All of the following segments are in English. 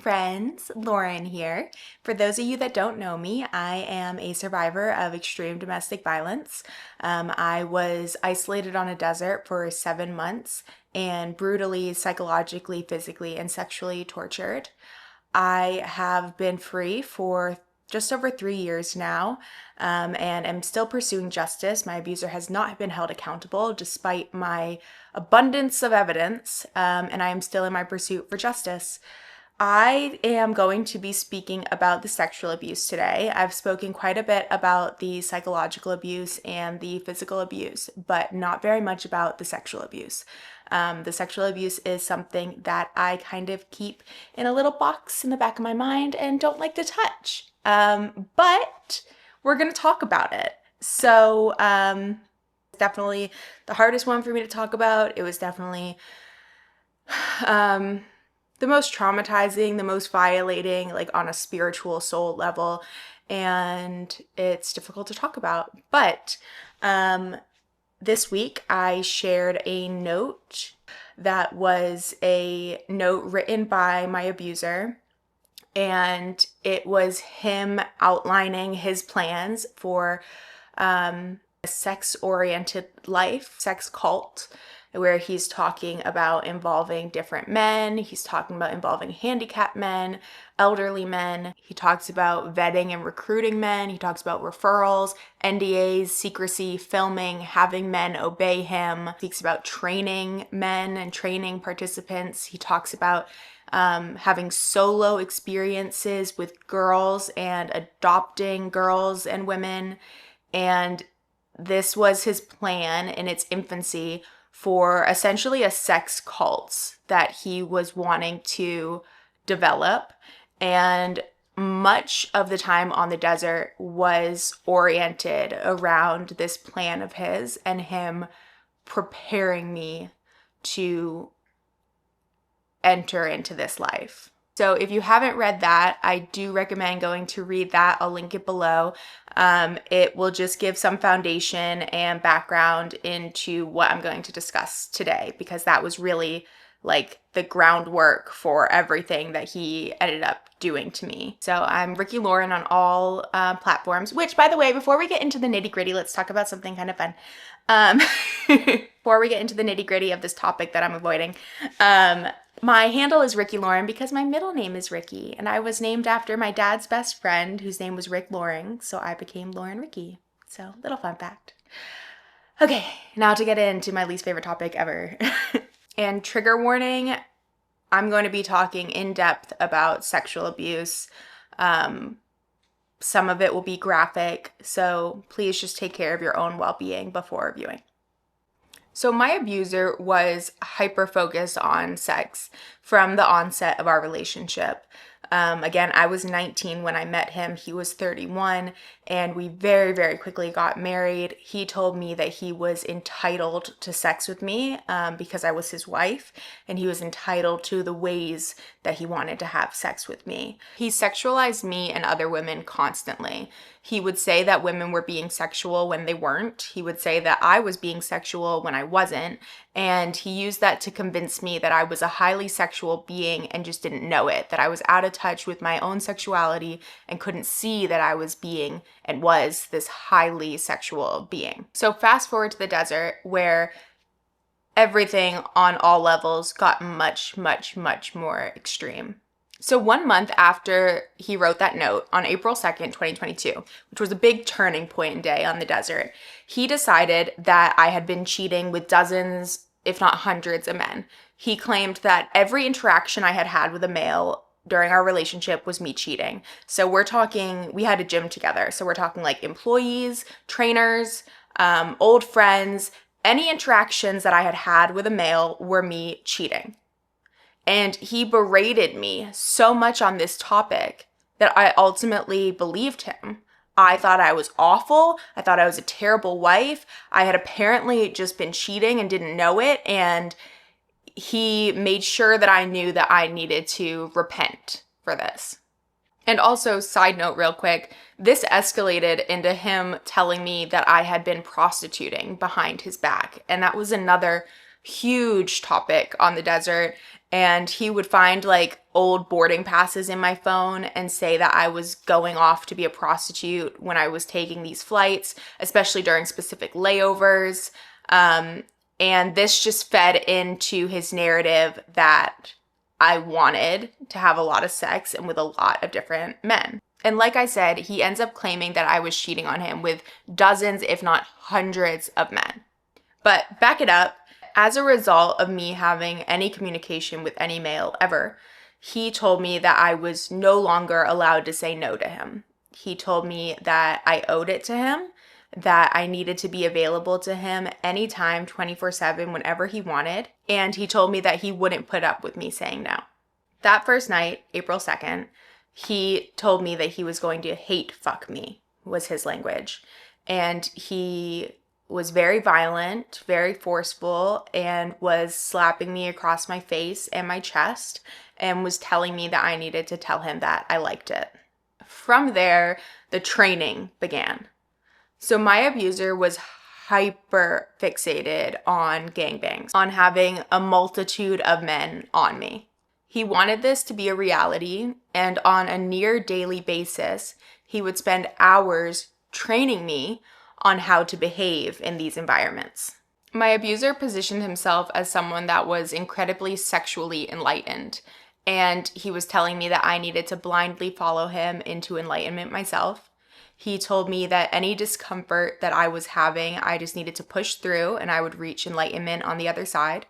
friends, Lauren here. For those of you that don't know me, I am a survivor of extreme domestic violence. I was isolated on a desert for 7 months and brutally, psychologically, physically, and sexually tortured. I have been free for just over 3 years now, and am still pursuing justice. My abuser has not been held accountable despite my abundance of evidence, and I am still in my pursuit for justice. I am going to be speaking about the sexual abuse today. I've spoken quite a bit about the psychological abuse and the physical abuse, but not very much about the sexual abuse. The sexual abuse is something that I kind of keep in a little box in the back of my mind and don't like to touch. But we're going to talk about it. So, definitely the hardest one for me to talk about. It was definitely, the most traumatizing, the most violating, like on a spiritual soul level, and it's difficult to talk about. But this week I shared a note that was a note written by my abuser, and it was him outlining his plans for a sex-oriented life, sex cult, where he's talking about involving different men. He's talking about involving handicapped men, elderly men. He talks about vetting and recruiting men. He talks about referrals, NDAs, secrecy, filming, having men obey him. He speaks about training men and training participants. He talks about having solo experiences with girls and adopting girls and women. And this was his plan in its infancy for essentially a sex cult that he was wanting to develop. And much of the time on the desert was oriented around this plan of his and him preparing me to enter into this life. So if you haven't read that, I do recommend going to read that. I'll link it below. It will just give some foundation and background into what I'm going to discuss today, because that was really like the groundwork for everything that he ended up doing to me. So I'm Ricky Lauren on all platforms, which, by the way, before we get into the nitty gritty, let's talk about something kind of fun. Before we get into the nitty gritty of this topic that I'm avoiding, my handle is Ricky Lauren because my middle name is Ricky, and I was named after my dad's best friend whose name was Rick Loring, so I became Lauren Ricky. So, little fun fact. Okay, now to get into my least favorite topic ever. And trigger warning, I'm going to be talking in depth about sexual abuse. Some of it will be graphic, so please just take care of your own well-being before viewing. So my abuser was hyper-focused on sex from the onset of our relationship. Again, I was 19 when I met him. He was 31, and we very, very quickly got married. He told me that he was entitled to sex with me because I was his wife, and he was entitled to the ways that he wanted to have sex with me. He sexualized me and other women constantly. He would say that women were being sexual when they weren't. He would say that I was being sexual when I wasn't. And he used that to convince me that I was a highly sexual being and just didn't know it, that I was out of touch with my own sexuality and couldn't see that I was being and was this highly sexual being. So fast forward to the desert, where everything on all levels got much, much, much more extreme. So 1 month after he wrote that note, on April 2nd, 2022, which was a big turning point day on the desert, he decided that I had been cheating with dozens, if not hundreds, of men. He claimed that every interaction I had had with a male during our relationship was me cheating. So we're talking, we had a gym together. So we're talking like employees, trainers, old friends. Any interactions that I had had with a male were me cheating. And he berated me so much on this topic that I ultimately believed him. I thought I was awful. I thought I was a terrible wife. I had apparently just been cheating and didn't know it. And he made sure that I knew that I needed to repent for this. And also, side note real quick, this escalated into him telling me that I had been prostituting behind his back. And that was another huge topic on the desert. And he would find like old boarding passes in my phone and say that I was going off to be a prostitute when I was taking these flights, especially during specific layovers. And this just fed into his narrative that I wanted to have a lot of sex and with a lot of different men. And like I said, he ends up claiming that I was cheating on him with dozens, if not hundreds of men. But back it up. As a result of me having any communication with any male ever, he told me that I was no longer allowed to say no to him. He told me that I owed it to him, that I needed to be available to him anytime, 24/7, whenever he wanted. And he told me that he wouldn't put up with me saying no. That first night, April 2nd, he told me that he was going to hate fuck me, was his language. And he was very violent, very forceful, and was slapping me across my face and my chest and was telling me that I needed to tell him that I liked it. From there, the training began. So my abuser was hyper fixated on gangbangs, on having a multitude of men on me. He wanted this to be a reality, and on a near daily basis, he would spend hours training me on how to behave in these environments. My abuser positioned himself as someone that was incredibly sexually enlightened, and he was telling me that I needed to blindly follow him into enlightenment myself. He told me that any discomfort that I was having, I just needed to push through and I would reach enlightenment on the other side.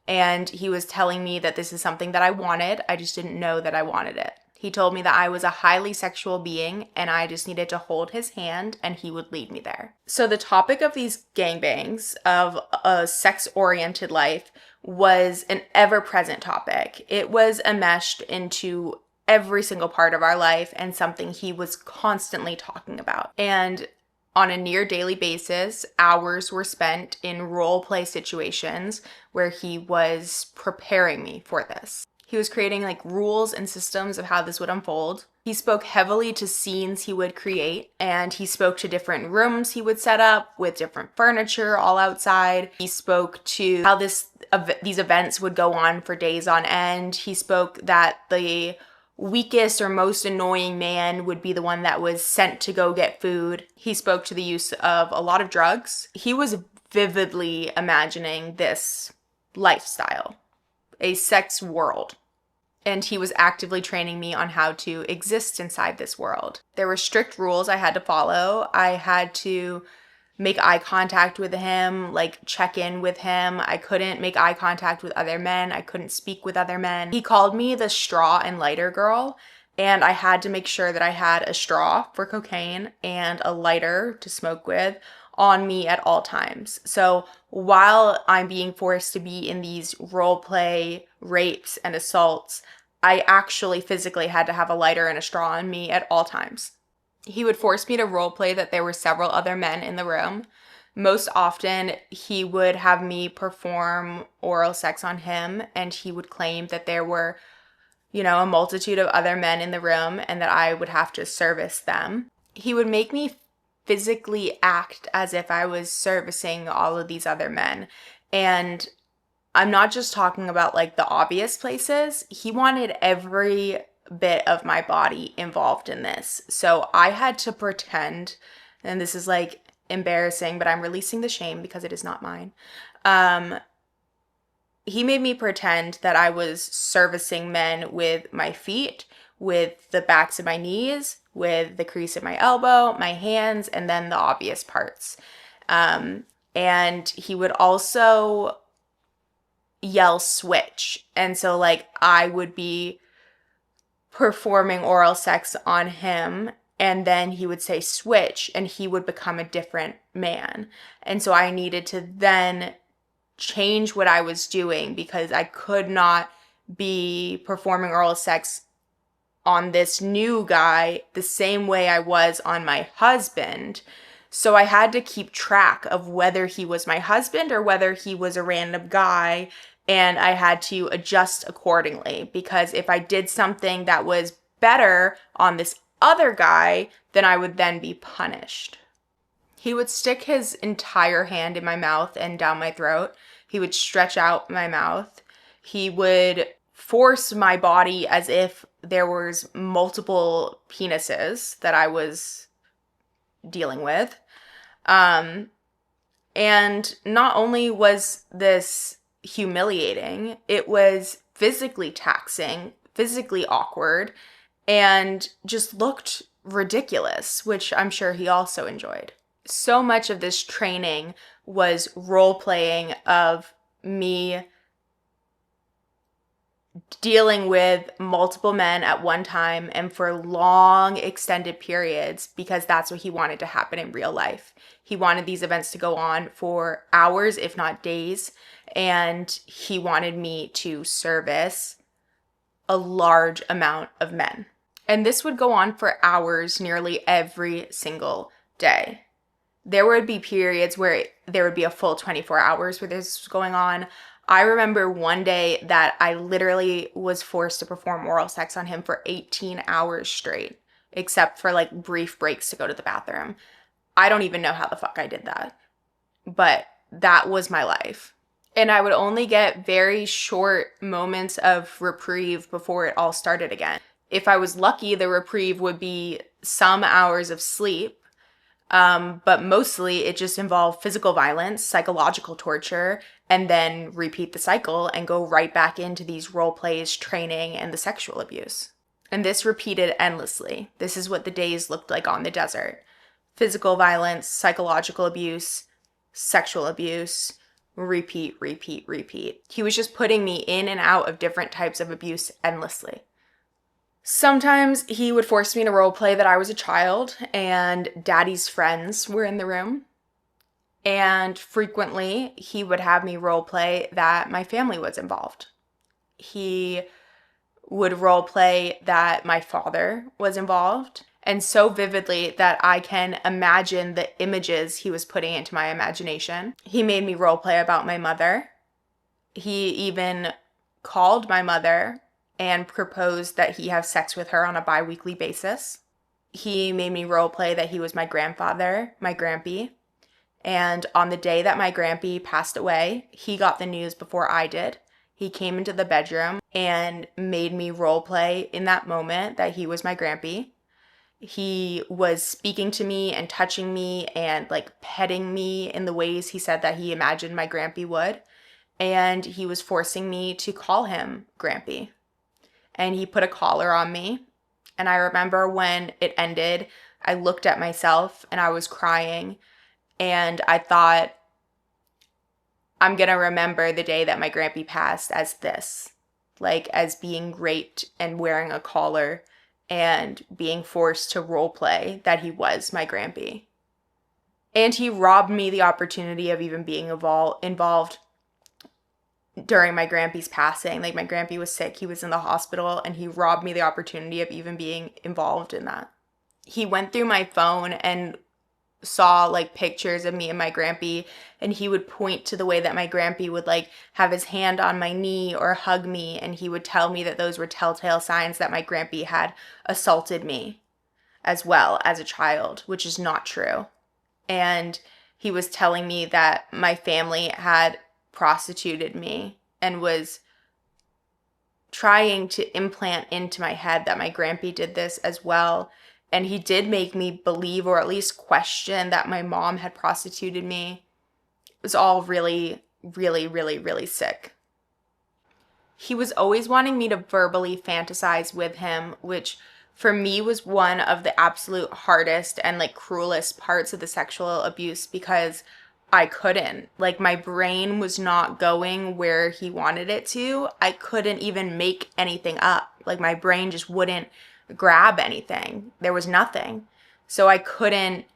And he was telling me that this is something that I wanted, I just didn't know that I wanted it. He told me that I was a highly sexual being and I just needed to hold his hand and he would lead me there. So the topic of these gangbangs, of a sex-oriented life, was an ever-present topic. It was enmeshed into every single part of our life and something he was constantly talking about. And on a near daily basis, hours were spent in role play situations where he was preparing me for this. He was creating like rules and systems of how this would unfold. He spoke heavily to scenes he would create, and he spoke to different rooms he would set up with different furniture all outside. He spoke to how these events would go on for days on end. He spoke that the weakest or most annoying man would be the one that was sent to go get food. He spoke to the use of a lot of drugs. He was vividly imagining this lifestyle, a sex world. And he was actively training me on how to exist inside this world. There were strict rules I had to follow. I had to make eye contact with him, like check in with him. I couldn't make eye contact with other men. I couldn't speak with other men. He called me the straw and lighter girl, and I had to make sure that I had a straw for cocaine and a lighter to smoke with on me at all times. So while I'm being forced to be in these role play rapes and assaults, I actually physically had to have a lighter and a straw on me at all times. He would force me to role play that there were several other men in the room. Most often, he would have me perform oral sex on him, and he would claim that there were, a multitude of other men in the room and that I would have to service them. He would make me physically act as if I was servicing all of these other men. And I'm not just talking about like the obvious places. He wanted every bit of my body involved in this. So I had to pretend, and this is like embarrassing, but I'm releasing the shame because it is not mine. He made me pretend that I was servicing men with my feet, with the backs of my knees, with the crease of my elbow, my hands, and then the obvious parts. And he would also yell switch. And so like I would be performing oral sex on him, and then he would say switch and he would become a different man. And so I needed to then change what I was doing because I could not be performing oral sex on this new guy the same way I was on my husband. So I had to keep track of whether he was my husband or whether he was a random guy, and I had to adjust accordingly because if I did something that was better on this other guy, then I would then be punished. He would stick his entire hand in my mouth and down my throat. He would stretch out my mouth. He would force my body as if there was multiple penises that I was dealing with. And not only was this humiliating, it was physically taxing, physically awkward, and just looked ridiculous, which I'm sure he also enjoyed. So much of this training was role playing of me dealing with multiple men at one time and for long extended periods, because that's what he wanted to happen in real life. He wanted these events to go on for hours, if not days, and he wanted me to service a large amount of men. And this would go on for hours nearly every single day. There would be periods where there would be a full 24 hours where this was going on. I remember one day that I literally was forced to perform oral sex on him for 18 hours straight, except for like brief breaks to go to the bathroom. I don't even know how the fuck I did that, but that was my life. And I would only get very short moments of reprieve before it all started again. If I was lucky, the reprieve would be some hours of sleep. But mostly it just involved physical violence, psychological torture, and then repeat the cycle and go right back into these role plays, training, and the sexual abuse. And this repeated endlessly. This is what the days looked like on the desert. Physical violence, psychological abuse, sexual abuse, repeat, repeat, repeat. He was just putting me in and out of different types of abuse endlessly. Sometimes he would force me to role play that I was a child and daddy's friends were in the room. And frequently he would have me role play that my family was involved. He would role play that my father was involved, and so vividly that I can imagine the images he was putting into my imagination. He made me role play about my mother. He even called my mother and proposed that he have sex with her on a bi-weekly basis. He made me role play that he was my grandfather, my grampy. And on the day that my grampy passed away, he got the news before I did. He came into the bedroom and made me role play in that moment that he was my grampy. He was speaking to me and touching me and like petting me in the ways he said that he imagined my grampy would. And he was forcing me to call him grampy. And he put a collar on me. And I remember when it ended, I looked at myself and I was crying. And I thought, I'm going to remember the day that my grampy passed as this. Like as being raped and wearing a collar and being forced to role play that he was my grampy. And he robbed me the opportunity of even being involved during my grampy's passing. Like my grampy was sick, he was in the hospital, and he robbed me the opportunity of even being involved in that. He went through my phone and saw like pictures of me and my grampy, and he would point to the way that my grampy would like have his hand on my knee or hug me, and he would tell me that those were telltale signs that my grampy had assaulted me as well as a child, which is not true. And he was telling me that my family had prostituted me and was trying to implant into my head that my grampy did this as well. And he did make me believe, or at least question, that my mom had prostituted me. It was all really, really, really, really sick. He was always wanting me to verbally fantasize with him, which for me was one of the absolute hardest and like cruelest parts of the sexual abuse, because I couldn't. Like my brain was not going where he wanted it to. I couldn't even make anything up. Like my brain just wouldn't grab anything. There was nothing. So I couldn't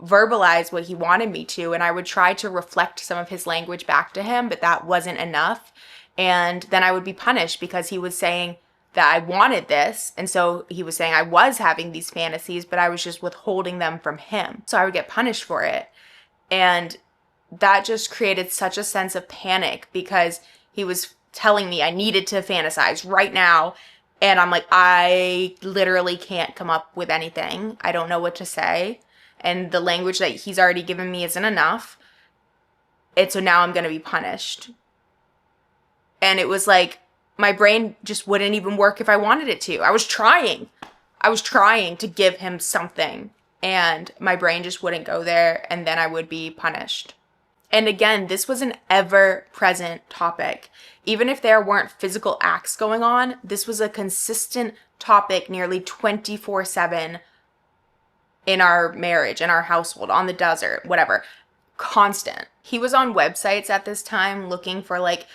verbalize what he wanted me to, and I would try to reflect some of his language back to him, but that wasn't enough. And then I would be punished because he was saying that I wanted this, and so he was saying I was having these fantasies, but I was just withholding them from him. So I would get punished for it. And that just created such a sense of panic, because he was telling me I needed to fantasize right now. And I'm like, I literally can't come up with anything. I don't know what to say. And the language that he's already given me isn't enough. And so now I'm going to be punished. And it was like, my brain just wouldn't even work if I wanted it to. I was trying to give him something, and my brain just wouldn't go there, and then I would be punished. And again, this was an ever-present topic. Even if there weren't physical acts going on, this was a consistent topic nearly 24/7 in our marriage, in our household, on the desert, whatever. Constant. He was on websites at this time looking for like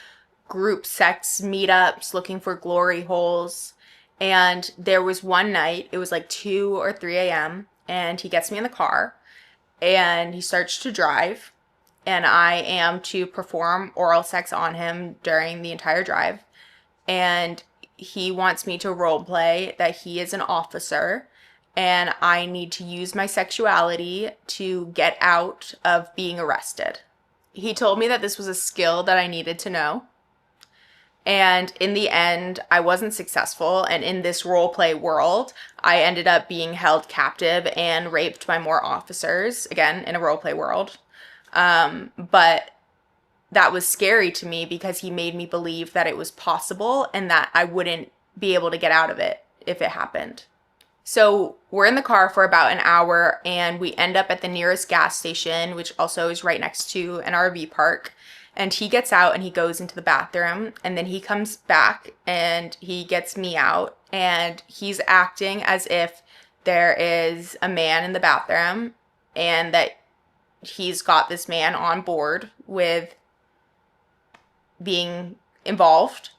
group sex meetups, looking for glory holes. And there was one night, it was like 2 or 3 a.m., and he gets me in the car and he starts to drive, and I am to perform oral sex on him during the entire drive. And he wants me to role play that he is an officer and I need to use my sexuality to get out of being arrested. He told me that this was a skill that I needed to know. And in the end, I wasn't successful. And in this role play world, I ended up being held captive and raped by more officers, again, in a role play world. But that was scary to me because he made me believe that it was possible and that I wouldn't be able to get out of it if it happened. So we're in the car for about an hour and we end up at the nearest gas station, which also is right next to an RV park. And he gets out and he goes into the bathroom, and then he comes back and he gets me out, and he's acting as if there is a man in the bathroom and that he's got this man on board with being involved.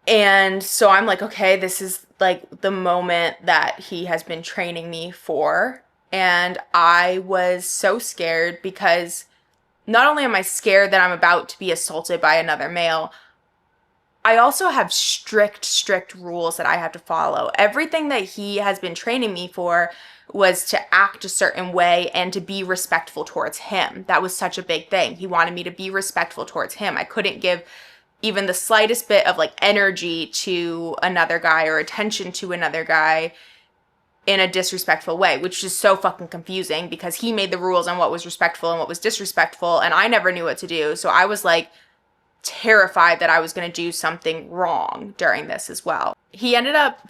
And so I'm like, okay, this is like the moment that he has been training me for. And I was so scared because not only am I scared that I'm about to be assaulted by another male, I also have strict rules that I have to follow. Everything that he has been training me for was to act a certain way and to be respectful towards him. That was such a big thing. He wanted me to be respectful towards him. I couldn't give even the slightest bit of like energy to another guy or attention to another guy in a disrespectful way, which is so fucking confusing because he made the rules on what was respectful and what was disrespectful, and I never knew what to do. So I was like terrified that I was going to do something wrong during this as well. He ended up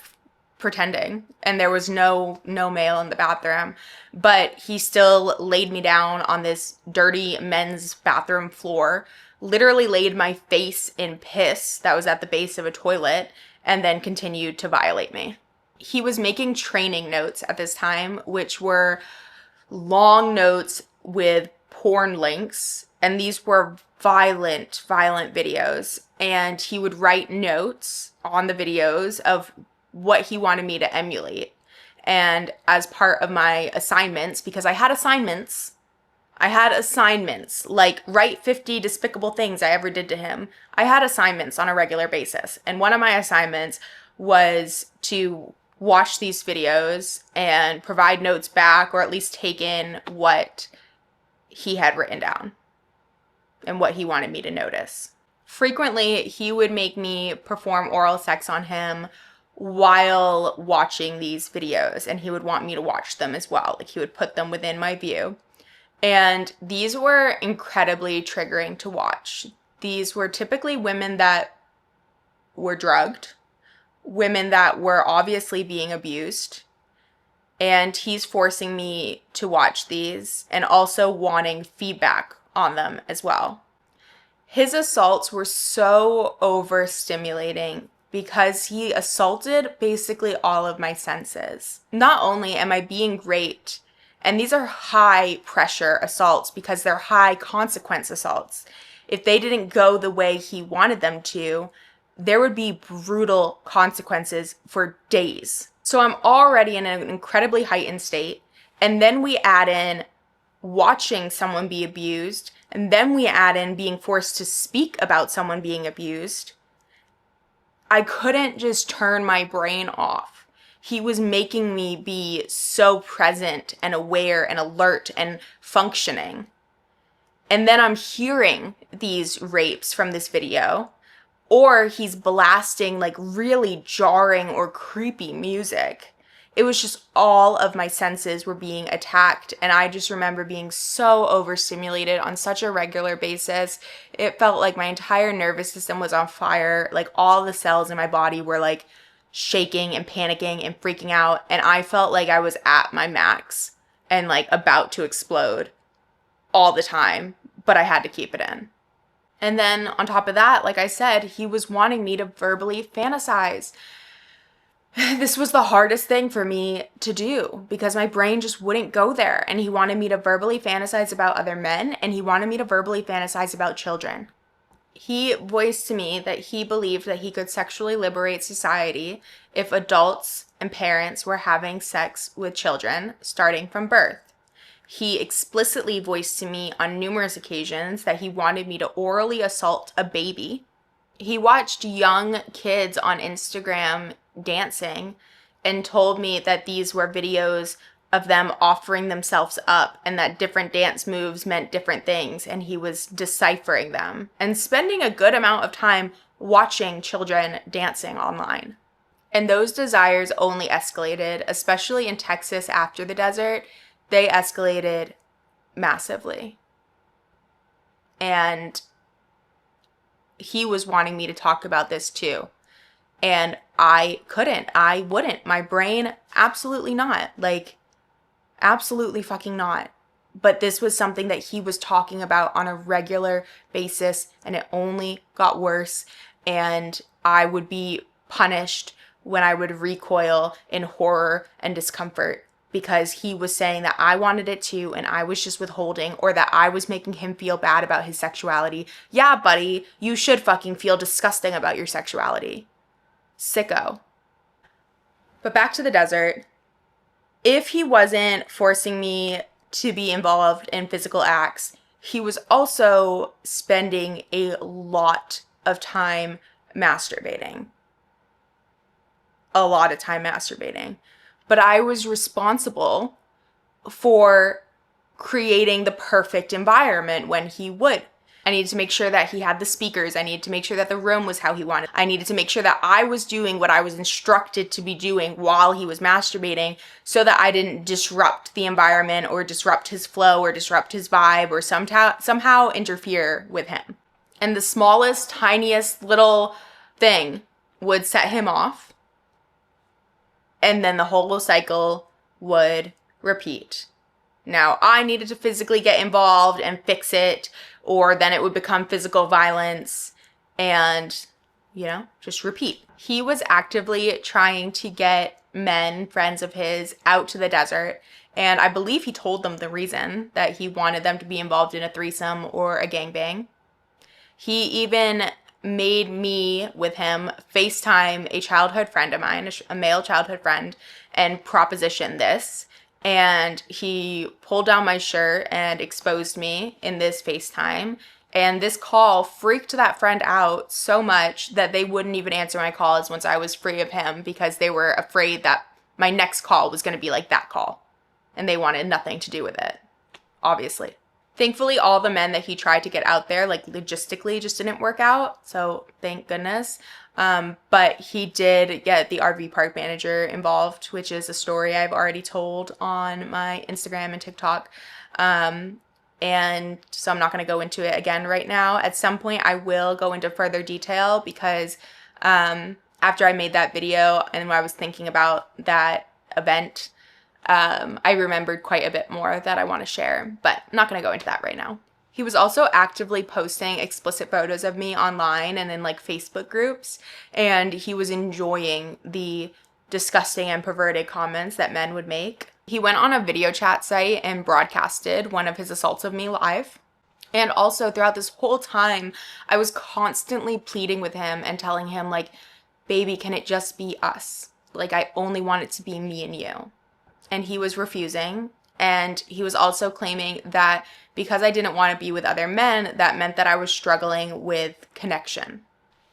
pretending, and there was no male in the bathroom, but he still laid me down on this dirty men's bathroom floor, literally laid my face in piss that was at the base of a toilet, and then continued to violate me. He was making training notes at this time, which were long notes with porn links, and these were violent videos. And he would write notes on the videos of what he wanted me to emulate. And as part of my assignments, because I had assignments, like write 50 despicable things I ever did to him. I had assignments on a regular basis. And one of my assignments was to watch these videos and provide notes back, or at least take in what he had written down and what he wanted me to notice. Frequently, he would make me perform oral sex on him while watching these videos, and he would want me to watch them as well. Like, he would put them within my view. And these were incredibly triggering to watch. These were typically women that were drugged, women that were obviously being abused, and he's forcing me to watch these and also wanting feedback on them as well. His assaults were so overstimulating because he assaulted basically all of my senses. Not only am I being raped, and these are high pressure assaults because they're high consequence assaults. If they didn't go the way he wanted them to, there would be brutal consequences for days. So I'm already in an incredibly heightened state, and then we add in watching someone be abused, and then we add in being forced to speak about someone being abused. I couldn't just turn my brain off. He was making me be so present and aware and alert and functioning. And then I'm hearing these rapes from this video, or he's blasting like really jarring or creepy music. it was just all of my senses were being attacked. And I just remember being so overstimulated on such a regular basis. It felt like my entire nervous system was on fire. Like all the cells in my body were like shaking and panicking and freaking out. And I felt like I was at my max and like about to explode all the time, but I had to keep it in. And then on top of that, like I said, he was wanting me to verbally fantasize. This was the hardest thing for me to do because my brain just wouldn't go there. And he wanted me to verbally fantasize about other men, and he wanted me to verbally fantasize about children. He voiced to me that he believed that he could sexually liberate society if adults and parents were having sex with children starting from birth. He explicitly voiced to me on numerous occasions that he wanted me to orally assault a baby. He watched young kids on Instagram dancing and told me that these were videos of them offering themselves up and that different dance moves meant different things, and he was deciphering them and spending a good amount of time watching children dancing online. And those desires only escalated, especially in Texas after the desert. They escalated massively. And he was wanting me to talk about this too. And I couldn't. I wouldn't. My brain, absolutely not. Like, absolutely fucking not. But this was something that he was talking about on a regular basis, and it only got worse. And I would be punished when I would recoil in horror and discomfort because he was saying that I wanted it too and I was just withholding, or that I was making him feel bad about his sexuality. Yeah, buddy, you should fucking feel disgusting about your sexuality. Sicko. But back to the desert. If he wasn't forcing me to be involved in physical acts, he was also spending a lot of time masturbating. A lot of time masturbating. But I was responsible for creating the perfect environment when he would. I needed to make sure that he had the speakers. I needed to make sure that the room was how he wanted. I needed to make sure that I was doing what I was instructed to be doing while he was masturbating so that I didn't disrupt the environment or disrupt his flow or disrupt his vibe or somehow interfere with him. And the smallest, tiniest little thing would set him off. And then the whole cycle would repeat. Now, I needed to physically get involved and fix it, or then it would become physical violence and, just repeat. He was actively trying to get men, friends of his, out to the desert, and I believe he told them the reason that he wanted them to be involved in a threesome or a gangbang. He even made me with him FaceTime a childhood friend of mine, a male childhood friend, and proposition this. And he pulled down my shirt and exposed me in this FaceTime. And this call freaked that friend out so much that they wouldn't even answer my calls once I was free of him because they were afraid that my next call was going to be like that call. And they wanted nothing to do with it, obviously. Thankfully, all the men that he tried to get out there, like logistically, just didn't work out. So thank goodness. But he did get the RV park manager involved, which is a story I've already told on my Instagram and TikTok. And so I'm not going to go into it again right now. At some point, I will go into further detail because after I made that video and when I was thinking about that event, I remembered quite a bit more that I want to share, but I'm not going to go into that right now. He was also actively posting explicit photos of me online and in like Facebook groups, and he was enjoying the disgusting and perverted comments that men would make. He went on a video chat site and broadcasted one of his assaults of me live. And also throughout this whole time, I was constantly pleading with him and telling him like, baby, can it just be us? Like, I only want it to be me and you. And he was refusing. And he was also claiming that because I didn't want to be with other men, that meant that I was struggling with connection.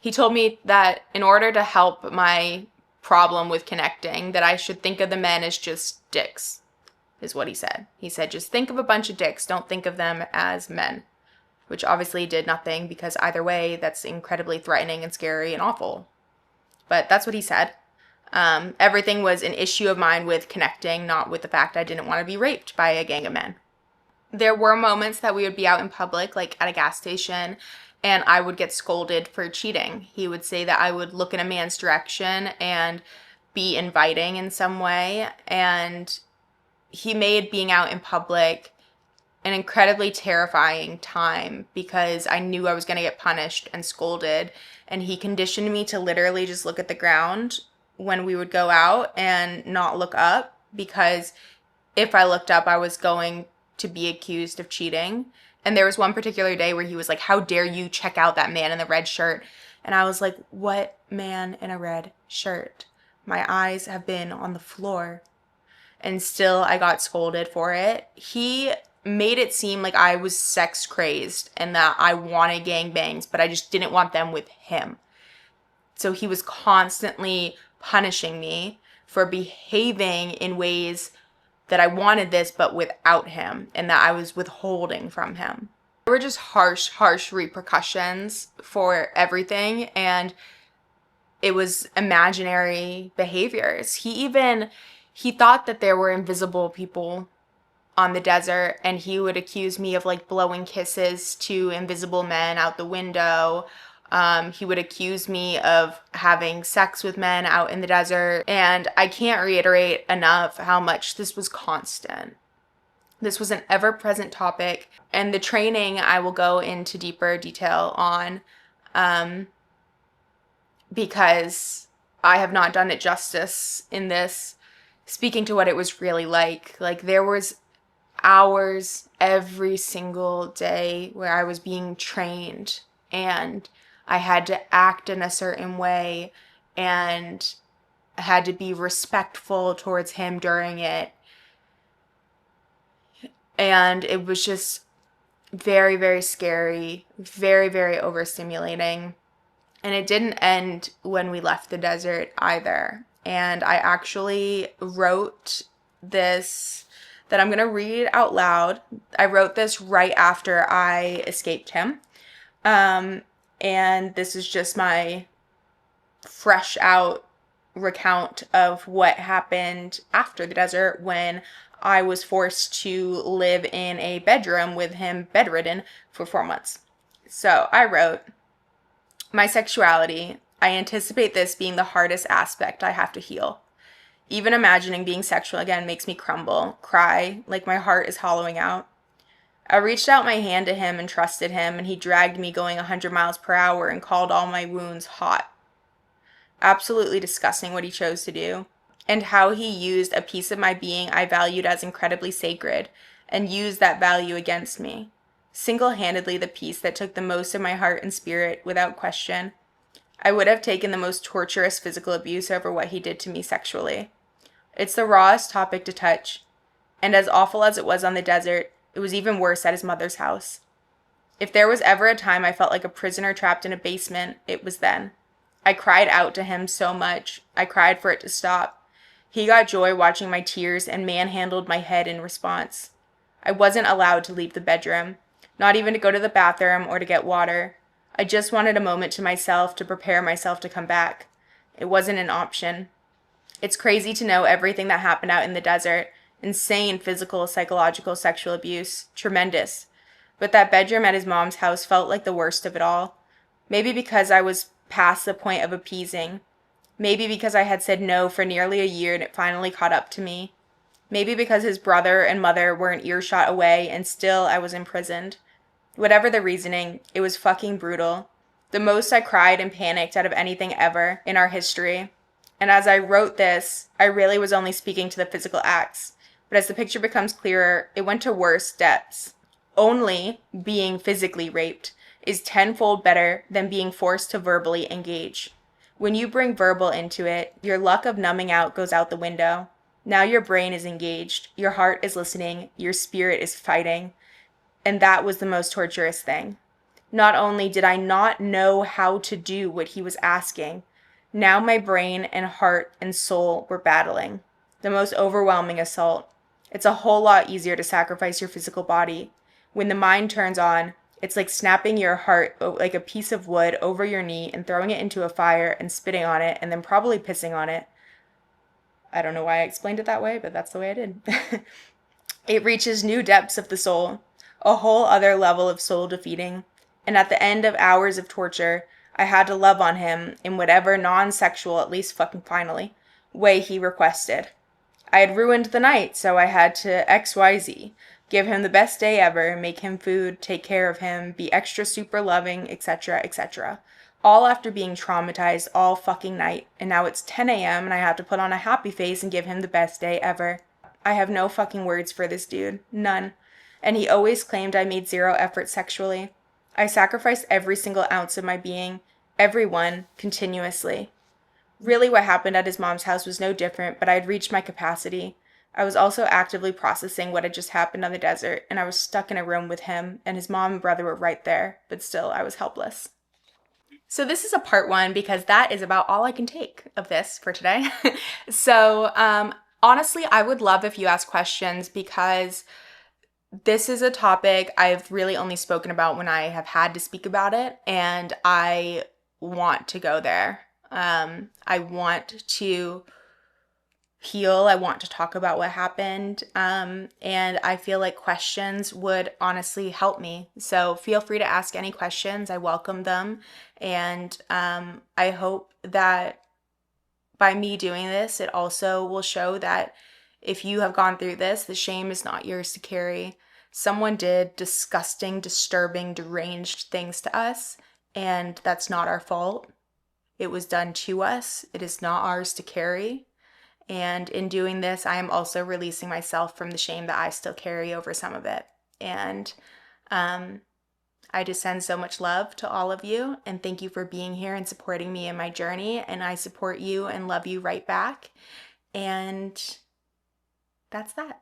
He told me that in order to help my problem with connecting, that I should think of the men as just dicks, is what he said. He said, just think of a bunch of dicks. Don't think of them as men, which obviously did nothing because either way, that's incredibly threatening and scary and awful. But that's what he said. Everything was an issue of mine with connecting, not with the fact I didn't want to be raped by a gang of men. There were moments that we would be out in public, like at a gas station, and I would get scolded for cheating. He would say that I would look in a man's direction and be inviting in some way, and he made being out in public an incredibly terrifying time because I knew I was going to get punished and scolded, and he conditioned me to literally just look at the ground when we would go out and not look up, because if I looked up, I was going to be accused of cheating. And there was one particular day where he was like, "How dare you check out that man in the red shirt?" And I was like, "What man in a red shirt? My eyes have been on the floor." And still I got scolded for it. He made it seem like I was sex crazed and that I wanted gangbangs, but I just didn't want them with him. So he was constantly punishing me for behaving in ways that I wanted this, but without him, and that I was withholding from him. There were just harsh repercussions for everything, and it was imaginary behaviors. He thought that there were invisible people on the desert, and he would accuse me of like blowing kisses to invisible men out the window. He would accuse me of having sex with men out in the desert, and I can't reiterate enough how much this was constant. This was an ever-present topic, and the training I will go into deeper detail on, because I have not done it justice in this, speaking to what it was really like. Like, there was hours every single day where I was being trained, and I had to act in a certain way, and I had to be respectful towards him during it. And it was just very, very scary, very, very overstimulating. And it didn't end when we left the desert either. And I actually wrote this that I'm going to read out loud. I wrote this right after I escaped him. And this is just my fresh out recount of what happened after the desert when I was forced to live in a bedroom with him bedridden for 4 months. So I wrote, "My sexuality, I anticipate this being the hardest aspect I have to heal. Even imagining being sexual again makes me crumble, cry, like my heart is hollowing out. I reached out my hand to him and trusted him, and he dragged me going 100 miles per hour and called all my wounds hot. Absolutely disgusting what he chose to do, and how he used a piece of my being I valued as incredibly sacred, and used that value against me. Single-handedly the piece that took the most of my heart and spirit, without question. I would have taken the most torturous physical abuse over what he did to me sexually. It's the rawest topic to touch, and as awful as it was on the desert, it was even worse at his mother's house. If there was ever a time I felt like a prisoner trapped in a basement, it was then. I cried out to him so much, I cried for it to stop. He got joy watching my tears and manhandled my head in response. I wasn't allowed to leave the bedroom, not even to go to the bathroom or to get water. I just wanted a moment to myself to prepare myself to come back. It wasn't an option. It's crazy to know everything that happened out in the desert. Insane physical, psychological, sexual abuse. Tremendous. But that bedroom at his mom's house felt like the worst of it all. Maybe because I was past the point of appeasing. Maybe because I had said no for nearly a year and it finally caught up to me. Maybe because his brother and mother were an earshot away and still I was imprisoned. Whatever the reasoning, it was fucking brutal. The most I cried and panicked out of anything ever in our history. And as I wrote this, I really was only speaking to the physical acts. But as the picture becomes clearer, it went to worse depths. Only being physically raped is tenfold better than being forced to verbally engage. When you bring verbal into it, your luck of numbing out goes out the window. Now your brain is engaged, your heart is listening, your spirit is fighting. And that was the most torturous thing. Not only did I not know how to do what he was asking, now my brain and heart and soul were battling. The most overwhelming assault. It's a whole lot easier to sacrifice your physical body. When the mind turns on, it's like snapping your heart like a piece of wood over your knee and throwing it into a fire and spitting on it and then probably pissing on it. I don't know why I explained it that way, but that's the way I did. It reaches new depths of the soul, a whole other level of soul defeating. And at the end of hours of torture, I had to love on him in whatever non sexual, at least fucking finally, way he requested. I had ruined the night, so I had to XYZ. Give him the best day ever, make him food, take care of him, be extra super loving, etc., etc. All after being traumatized all fucking night, and now it's 10 a.m. and I have to put on a happy face and give him the best day ever. I have no fucking words for this dude. None. And he always claimed I made zero effort sexually. I sacrificed every single ounce of my being, everyone, continuously. Really, what happened at his mom's house was no different, but I had reached my capacity. I was also actively processing what had just happened on the desert, and I was stuck in a room with him, and his mom and brother were right there, but still, I was helpless. So this is a part one because that is about all I can take of this for today. Honestly, I would love if you ask questions because this is a topic I've really only spoken about when I have had to speak about it, and I want to go there. I want to heal. I want to talk about what happened. And I feel like questions would honestly help me. So feel free to ask any questions. I welcome them. And I hope that by me doing this, it also will show that if you have gone through this, the shame is not yours to carry. Someone did disgusting, disturbing, deranged things to us, and that's not our fault. It was done to us. It is not ours to carry. And in doing this, I am also releasing myself from the shame that I still carry over some of it. And I just send so much love to all of you. And thank you for being here and supporting me in my journey. And I support you and love you right back. And that's that.